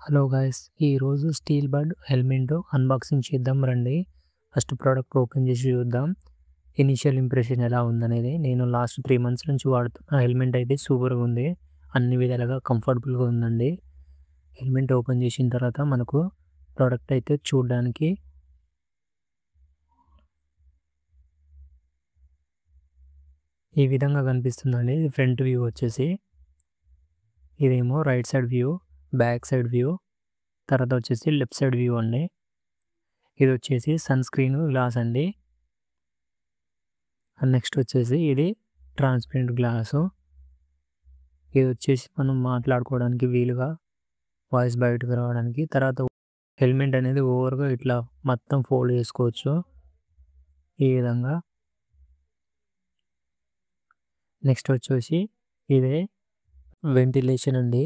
Hello guys, ఈరోజు steel బడ్ helmet unboxing చేద్దాం రండి. ఫస్ట్ ప్రోడక్ట్ ఓపెన్ చేసి చూద్దాం. ఇనిషియల్ ఇంప్రెషన్ ఎలా ఉందనేది. నేను లాస్ట్ 3 మంత్స్ నుంచి వాడుతున్న హెల్మెట్ అయితే సూపర్గా ఉంది. అన్ని విధాలుగా కంఫర్టబుల్గా ఉందండి. హెల్మెట్ ఓపెన్ చేసిన తర్వాత మనకు ప్రోడక్ట్ అయితే చూడడానికి ఈ విధంగా కనిపిస్తుందండి. ఇది ఫ్రంట్ వ్యూ వచ్చేసి, ఇదేమో right side view, back side view, తర్వాత వచ్చేసి లెఫ్ట్ సైడ్ వ్యూ అండి. ఇది వచ్చేసి సన్ స్క్రీన్ గ్లాస్ అండి. నెక్స్ట్ వచ్చేసి ఇది ట్రాన్స్పరెంట్ గ్లాసు. ఇది వచ్చేసి మనం మాట్లాడుకోవడానికి వీలుగా వాయిస్ బయటకు రావడానికి. తర్వాత హెల్మెట్ అనేది ఓవర్గా ఇట్లా మొత్తం ఫోల్డ్ చేసుకోవచ్చు ఈ విధంగా. నెక్స్ట్ వచ్చేసి ఇదే వెంటిలేషన్ అండి.